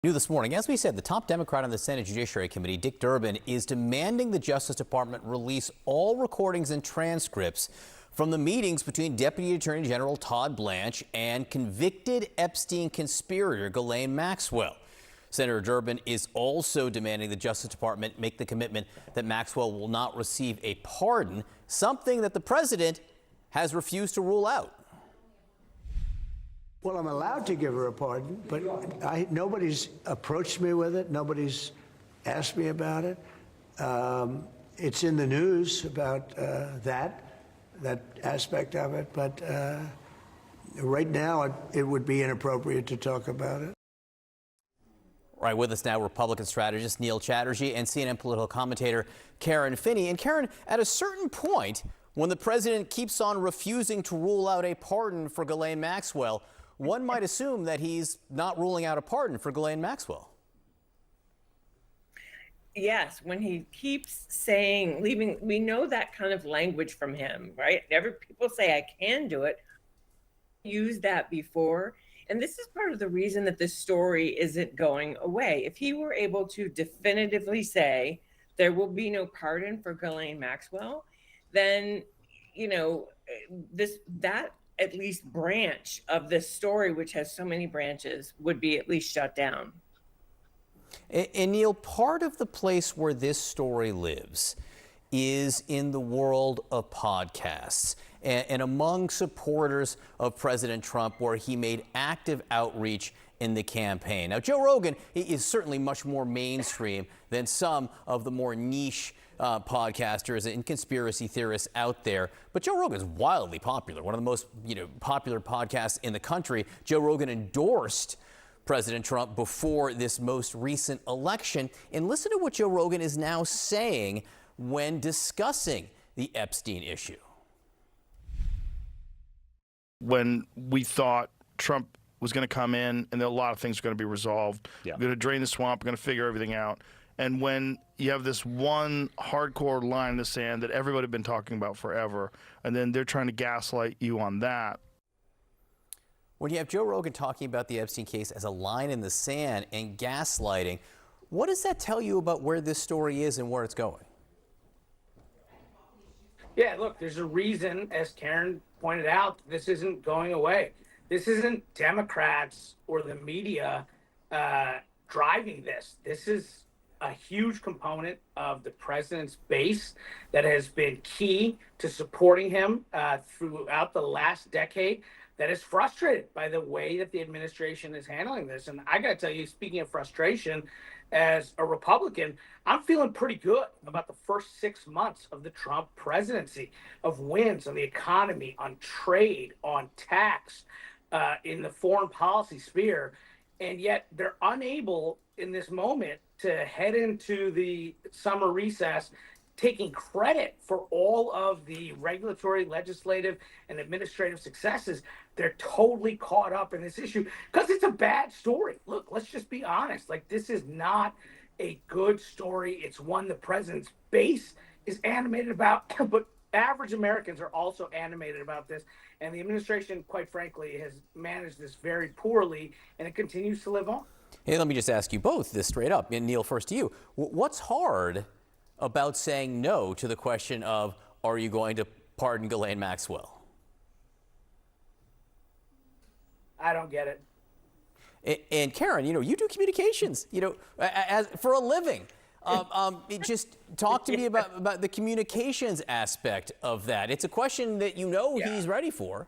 New this morning, as we said, the top Democrat on the Senate Judiciary Committee, Dick Durbin, is demanding the Justice Department release all recordings and transcripts from the meetings between Deputy Attorney General Todd Blanche and convicted Epstein conspirator Ghislaine Maxwell. Senator Durbin is also demanding the Justice Department make the commitment that Maxwell will not receive a pardon, something that the president has refused to rule out. Well, I'm allowed to give her a pardon, but nobody's approached me with it. Nobody's asked me about it. It's in the news about that aspect of it, but right now it would be inappropriate to talk about it. All right, with us now, Republican strategist Neil Chatterjee and CNN political commentator Karen Finney. And Karen, at a certain point, when the president keeps on refusing to rule out a pardon for Ghislaine Maxwell, one might assume that he's not ruling out a pardon for Ghislaine Maxwell. Yes, when he keeps saying, we know that kind of language from him, right? People say, I can do it. Used that before. And this is part of the reason that this story isn't going away. If he were able to definitively say there will be no pardon for Ghislaine Maxwell, then, that at least branch of this story, which has so many branches, would be at least shut down. And Neil, part of the place where this story lives is in the world of podcasts and among supporters of President Trump, where he made active outreach in the campaign. Now, Joe Rogan is certainly much more mainstream than some of the more niche podcasters and conspiracy theorists out there. But Joe Rogan is wildly popular, one of the most popular podcasts in the country. Joe Rogan endorsed President Trump before this most recent election. And listen to what Joe Rogan is now saying when discussing the Epstein issue. When we thought Trump was going to come in and a lot of things are going to be resolved, we're going to drain the swamp, we're going to figure everything out. And when you have this one hardcore line in the sand that everybody had been talking about forever, and then they're trying to gaslight you on that. When you have Joe Rogan talking about the Epstein case as a line in the sand and gaslighting, what does that tell you about where this story is and where it's going? Yeah, look, there's a reason, as Karen pointed out, this isn't going away. This isn't Democrats or the media driving this. This is a huge component of the president's base that has been key to supporting him throughout the last decade, that is frustrated by the way that the administration is handling this. And I got to tell you, speaking of frustration, as a Republican, I'm feeling pretty good about the first 6 months of the Trump presidency, of wins on the economy, on trade, on tax, in the foreign policy sphere. And yet they're unable in this moment to head into the summer recess taking credit for all of the regulatory, legislative, and administrative successes. They're totally caught up in this issue because it's a bad story. Look, let's just be honest. Like, this is not a good story. It's one the president's base is animated about, but average Americans are also animated about this. And the administration, quite frankly, has managed this very poorly, and it continues to live on. Hey, let me just ask you both this straight up. And Neil, first to you. What's hard about saying no to the question of, are you going to pardon Ghislaine Maxwell? I don't get it. And Karen, you do communications, as for a living. Just talk to me about the communications aspect of that. It's a question that he's ready for.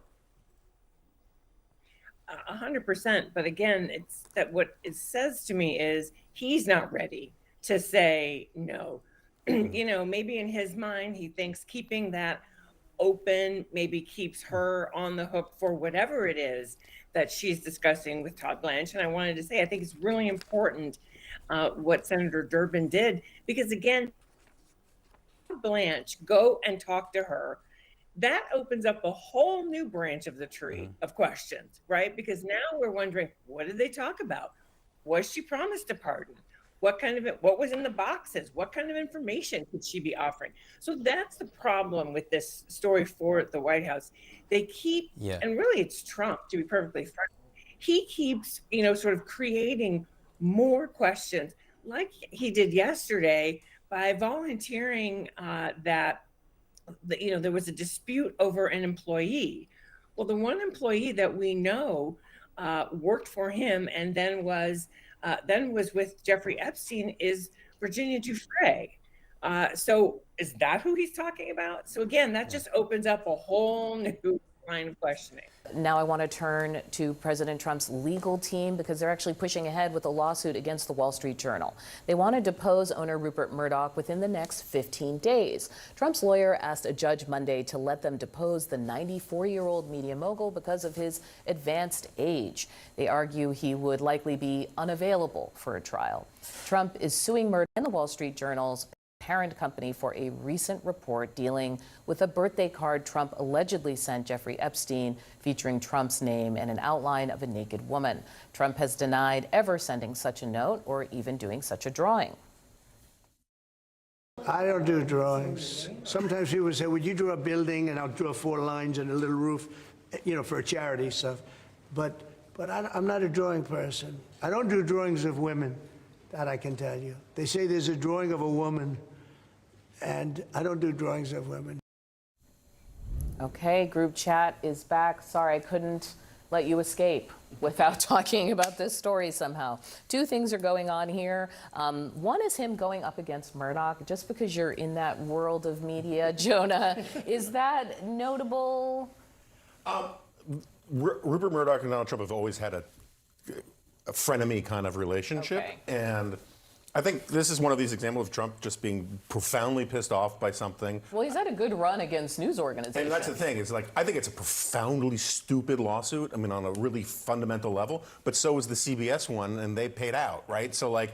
100%. But again, it's that what it says to me is he's not ready to say no. Maybe in his mind, he thinks keeping that open maybe keeps her on the hook for whatever it is that she's discussing with Todd Blanche. And I wanted to say, I think it's really important what Senator Durbin did, because again, Blanche, go and talk to her. That opens up a whole new branch of the tree of questions, right? Because now we're wondering, what did they talk about? Was she promised a pardon? What was in the boxes? What kind of information could she be offering? So that's the problem with this story for the White House. They keep, and really it's Trump, to be perfectly frank, he keeps, sort of creating more questions, like he did yesterday by volunteering that there was a dispute over an employee. Well, the one employee that we know worked for him and then was with Jeffrey Epstein is Virginia Giuffre. So is that who he's talking about? So again, that just opens up a whole new line of questioning. Now I want to turn to President Trump's legal team because they're actually pushing ahead with a lawsuit against the Wall Street Journal. They want to depose owner Rupert Murdoch within the next 15 days. Trump's lawyer asked a judge Monday to let them depose the 94-year-old media mogul because of his advanced age. They argue he would likely be unavailable for a trial. Trump is suing Murdoch and the Wall Street Journal's parent company for a recent report dealing with a birthday card Trump allegedly sent Jeffrey Epstein featuring Trump's name and an outline of a naked woman. Trump has denied ever sending such a note or even doing such a drawing. I don't do drawings. Sometimes people would say, would you draw a building? And I'll draw 4 lines and a little roof, for a charity stuff. But I'm not a drawing person. I don't do drawings of women, that I can tell you. They say there's a drawing of a woman, and I don't do drawings of women. Okay, group chat is back. Sorry, I couldn't let you escape without talking about this story somehow. 2 things are going on here. One is him going up against Murdoch. Just because you're in that world of media, Jonah, is that notable? Rupert Murdoch and Donald Trump have always had a frenemy kind of relationship. Okay. And I think this is one of these examples of Trump just being profoundly pissed off by something. Well, he's had a good run against news organizations. And that's the thing. It's like, I think it's a profoundly stupid lawsuit. I mean, on a really fundamental level. But so was the CBS one, and they paid out, right? So, like,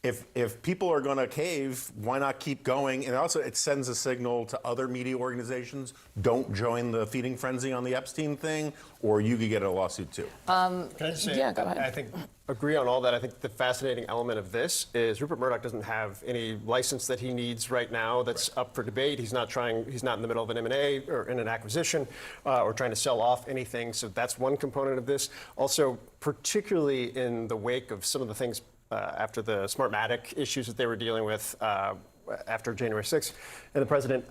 if people are going to cave, why not keep going? And also, it sends a signal to other media organizations: don't join the feeding frenzy on the Epstein thing, or you could get a lawsuit too. Can I just say, yeah, go ahead. I think agree on all that. I think the fascinating element of this is Rupert Murdoch doesn't have any license that he needs right now that's up for debate. He's not in the middle of an M&A or in an acquisition or trying to sell off anything. So that's one component of this. Also, particularly in the wake of some of the things after the Smartmatic issues that they were dealing with after January 6th, and the president,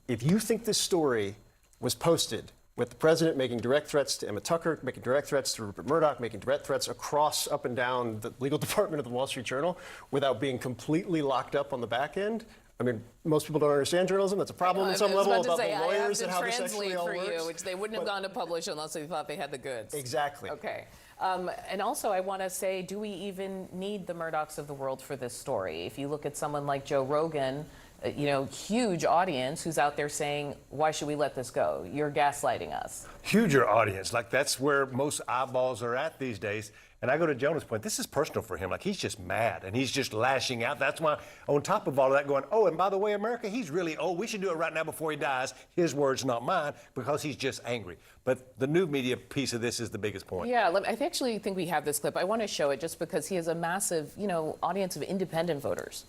if you think this story was posted with the president making direct threats to Emma Tucker, making direct threats to Rupert Murdoch, making direct threats across up and down the legal department of the Wall Street Journal without being completely locked up on the back end. I mean, most people don't understand journalism. That's a problem at some level about the lawyers and how this actually all works. For you, which they wouldn't have gone to publish unless they thought they had the goods. Exactly. Okay. And also, I want to say, do we even need the Murdochs of the world for this story? If you look at someone like Joe Rogan, huge audience who's out there saying, why should we let this go? You're gaslighting us. Huger audience. Like, that's where most eyeballs are at these days. And I go to Jonah's point, this is personal for him. Like, he's just mad and he's just lashing out. That's why, on top of all of that, going, oh, and by the way, America, he's really old. We should do it right now before he dies. His words, not mine, because he's just angry. But the new media piece of this is the biggest point. Yeah, I actually think we have this clip. I want to show it just because he has a massive, audience of independent voters.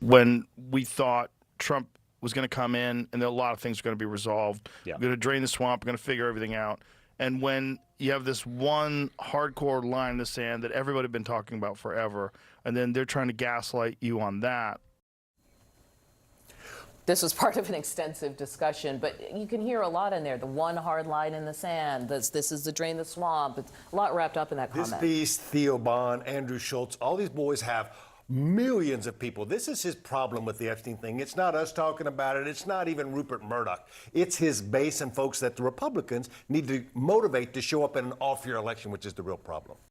When we thought Trump was going to come in and a lot of things are going to be resolved, Yeah. we're going to drain the swamp, we're going to figure everything out. And when you have this one hardcore line in the sand that everybody had been talking about forever, and then they're trying to gaslight you on that. This was part of an extensive discussion, but you can hear a lot in there. The one hard line in the sand, this is the drain the swamp. It's a lot wrapped up in that comment. This piece, Theo Bond, Andrew Schultz, all these boys have millions of people. This is his problem with the Epstein thing. It's not us talking about it. It's not even Rupert Murdoch. It's his base and folks that the Republicans need to motivate to show up in an off-year election, which is the real problem.